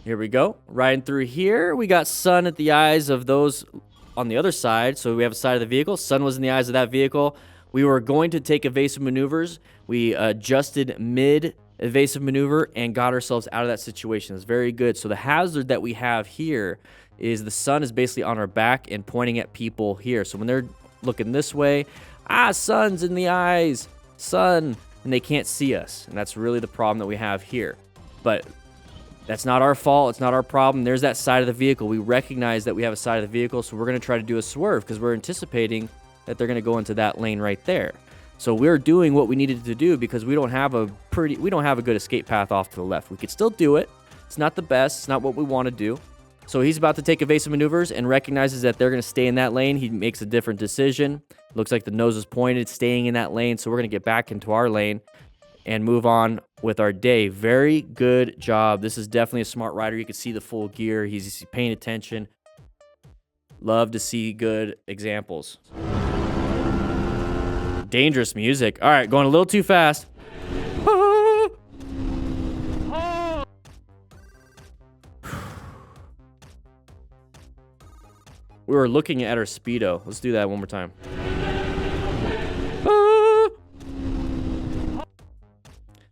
Here we go. Riding through here. We got sun at the eyes of those on the other side. So we have a side of the vehicle. Sun was in the eyes of that vehicle. We were going to take evasive maneuvers. We adjusted mid-evasive maneuver and got ourselves out of that situation. It's very good. So the hazard that we have here is the sun is basically on our back and pointing at people here. So when they're looking this way, sun's in the eyes, sun, and they can't see us. And that's really the problem that we have here. But that's not our fault. It's not our problem. There's that side of the vehicle. We recognize that we have a side of the vehicle, so we're going to try to do a swerve because we're anticipating that they're going to go into that lane right there. So we're doing what we needed to do because we don't have a good escape path off to the left. We could still do it. It's not the best. It's not what we want to do. So he's about to take evasive maneuvers and recognizes that they're going to stay in that lane. He makes a different decision. Looks like the nose is pointed, staying in that lane. So we're going to get back into our lane and move on with our day. Very good job. This is definitely a smart rider. You can see the full gear. He's paying attention. Love to see good examples. Dangerous music. All right, going a little too fast. We were looking at our speedo. Let's do that one more time.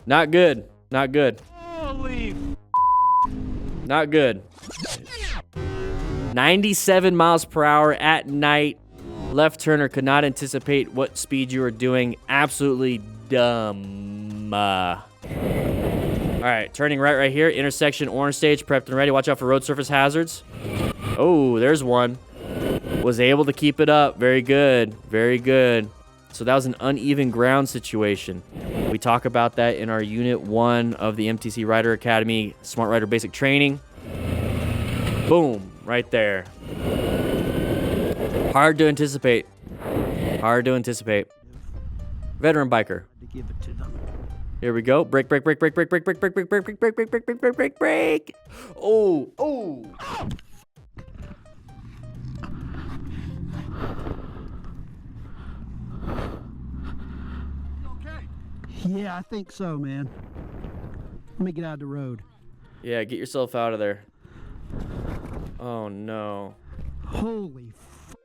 Not good. Not good. Holy Not good. 97 miles per hour at night. Left turner could not anticipate what speed you were doing. Absolutely dumb. All right, turning right here. Intersection, orange stage, prepped and ready. Watch out for road surface hazards. Oh, there's one. Was able to keep it up. Very good. Very good. So that was an uneven ground situation. We talk about that in our Unit 1 of the MTC Rider Academy Smart Rider Basic Training. Boom. Right there. Hard to anticipate. Hard to anticipate. Veteran biker. Here we go. Brake, brake, brake, brake, brake, brake, brake, brake, brake, brake, brake, brake, brake, brake, brake, brake, brake, brake. Oh, oh. Yeah, I think so, man. Let me get out of the road. Yeah, get yourself out of there. Oh, no. Holy fuck.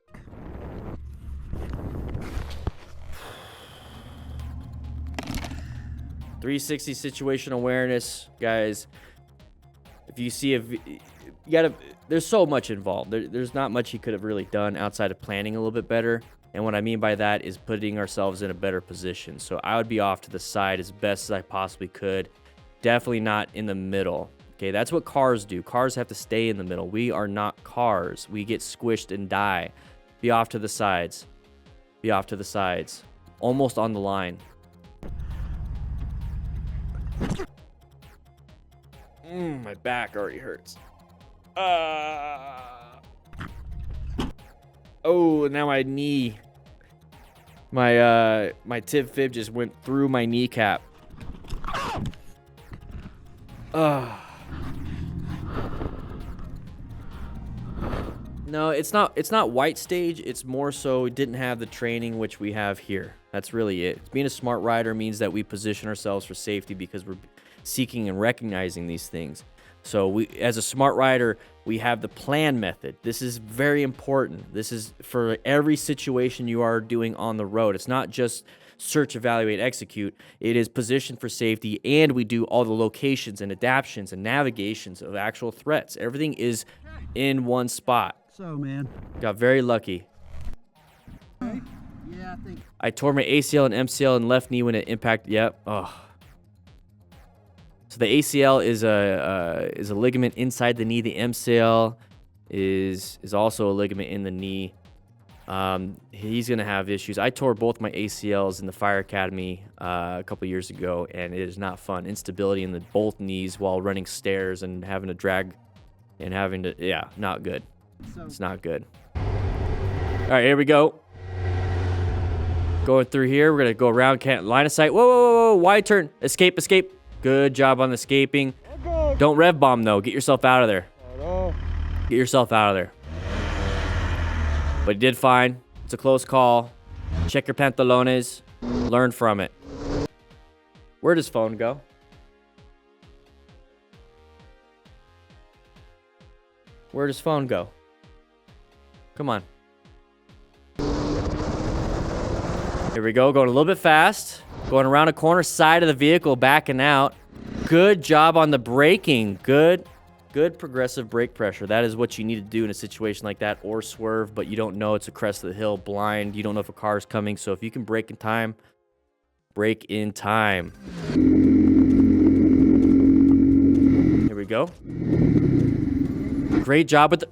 .360 situation awareness, guys. If you see you gotta. There's so much involved. There's not much he could have really done outside of planning a little bit better. And what I mean by that is putting ourselves in a better position. So I would be off to the side as best as I possibly could. Definitely not in the middle. Okay, that's what cars do. Cars have to stay in the middle. We are not cars. We get squished and die. Be off to the sides. Be off to the sides. Almost on the line. My back already hurts. Oh, now my knee. My tib fib just went through my kneecap. No, it's not white stage. It's more so we didn't have the training which we have here. That's really it. Being a smart rider means that we position ourselves for safety because we're seeking and recognizing these things. So we, as a smart rider, we have the plan method. This is very important. This is for every situation you are doing on the road. It's not just search, evaluate, execute. It is position for safety, and we do all the locations and adaptions and navigations of actual threats. Everything is in one spot. So, man. Got very lucky. Yeah, I think. I tore my ACL and MCL in left knee when it impacted. Yep. Oh. So the ACL is a ligament inside the knee. The MCL is also a ligament in the knee. He's gonna have issues. I tore both my ACLs in the Fire Academy a couple years ago, and it is not fun. Instability in both knees while running stairs and having to drag and having to, yeah, not good. It's not good. All right, here we go. Going through here, we're gonna go around, can't line of sight. Whoa, whoa, whoa, whoa, wide turn, escape, escape. Good job on the escaping. Don't rev bomb though. Get yourself out of there. Get yourself out of there. But he did fine. It's a close call. Check your pantalones. Learn from it. Where'd his phone go? Where'd his phone go? Come on. Here we go, going a little bit fast. Going around a corner, side of the vehicle, backing out. Good job on the braking. Good progressive brake pressure. That is what you need to do in a situation like that, or swerve, but you don't know. It's a crest of the hill, blind. You don't know if a car is coming, so if you can brake in time, brake in time. Here we go. Great job with the...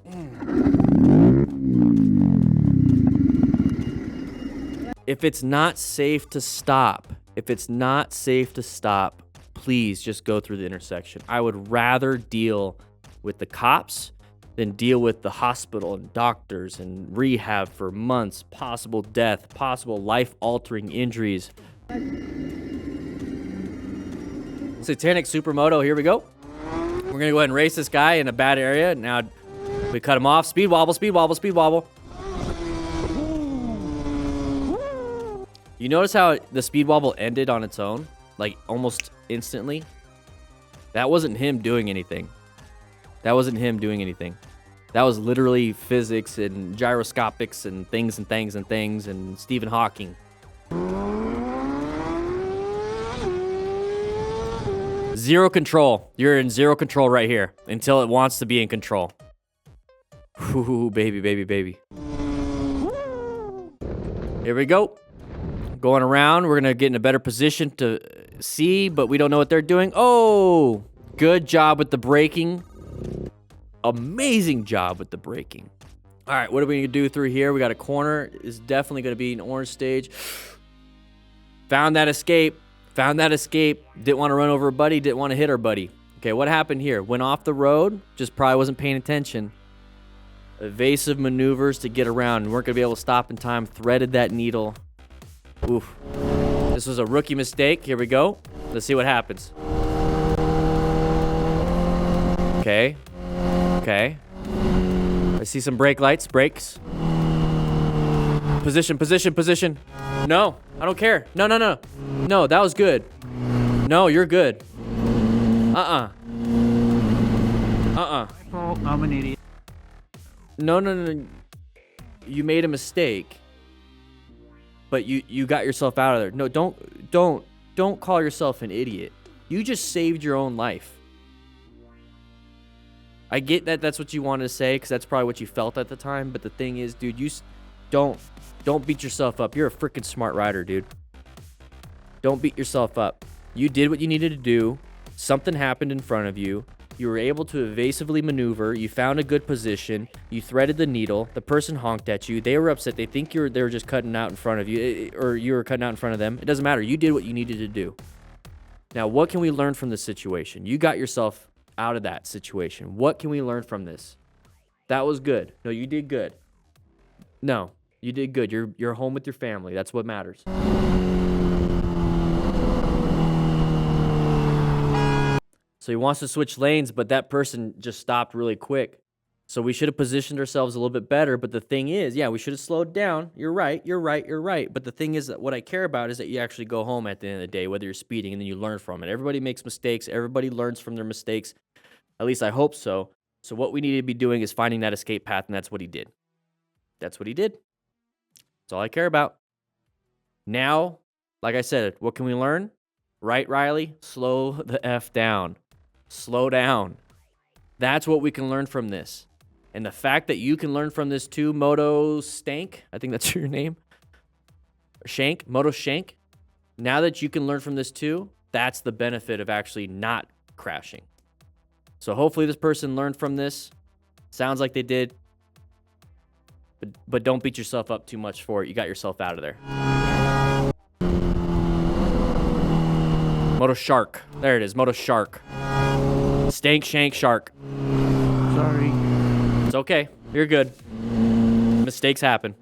If it's not safe to stop, please just go through the intersection. I would rather deal with the cops than deal with the hospital and doctors and rehab for months, possible death, possible life-altering injuries. Satanic Supermoto, here we go. We're gonna go ahead and race this guy in a bad area. Now we cut him off. Speed wobble, speed wobble, speed wobble. You notice how the speed wobble ended on its own? Like, almost instantly? That wasn't him doing anything. That was literally physics and gyroscopics and things and Stephen Hawking. Zero control. You're in zero control right here until it wants to be in control. Ooh, baby, baby, baby. Here we go. Going around, we're gonna get in a better position to see, but we don't know what they're doing. Oh, good job with the braking. Amazing job with the braking. All right, what are we gonna do through here? We got a corner. It's definitely gonna be an orange stage. Found that escape. Didn't want to run over a buddy. Didn't want to hit our buddy. Okay, what happened here? Went off the road. Just probably wasn't paying attention. Evasive maneuvers to get around. Weren't gonna be able to stop in time. Threaded that needle. Oof. This was a rookie mistake. Here we go. Let's see what happens. Okay. I see some brake lights. Brakes. Position. No, I don't care. No. No, that was good. No, you're good. I'm an idiot. No. You made a mistake. But you got yourself out of there. No, don't call yourself an idiot. You just saved your own life. I get that that's what you wanted to say, because that's probably what you felt at the time. But the thing is, dude, you don't beat yourself up. You're a freaking smart rider, dude. Don't beat yourself up. You did what you needed to do. Something happened in front of you. You were able to evasively maneuver. You found a good position. You threaded the needle. The person honked at you. They were upset. They think they were just cutting out in front of you, or you were cutting out in front of them. It doesn't matter. You did what you needed to do. Now, what can we learn from this situation? You got yourself out of that situation. What can we learn from this? That was good. No, you did good. No, you did good. You're home with your family. That's what matters. So he wants to switch lanes, but that person just stopped really quick. So we should have positioned ourselves a little bit better. But the thing is, yeah, we should have slowed down. You're right. But the thing is that what I care about is that you actually go home at the end of the day, whether you're speeding, and then you learn from it. Everybody makes mistakes. Everybody learns from their mistakes. At least I hope so. So what we need to be doing is finding that escape path, and that's what he did. That's all I care about. Now, like I said, what can we learn? Right, Riley? Slow the F down. Slow down. That's what we can learn from this. And the fact that you can learn from this too, Moto Stank, I think that's your name. Moto Shank. Now that you can learn from this too, that's the benefit of actually not crashing. So hopefully this person learned from this. Sounds like they did. But don't beat yourself up too much for it. You got yourself out of there. Moto Shark. There it is. Moto Shark. Stank Shank Shark. Sorry. It's okay. You're good. Mistakes happen.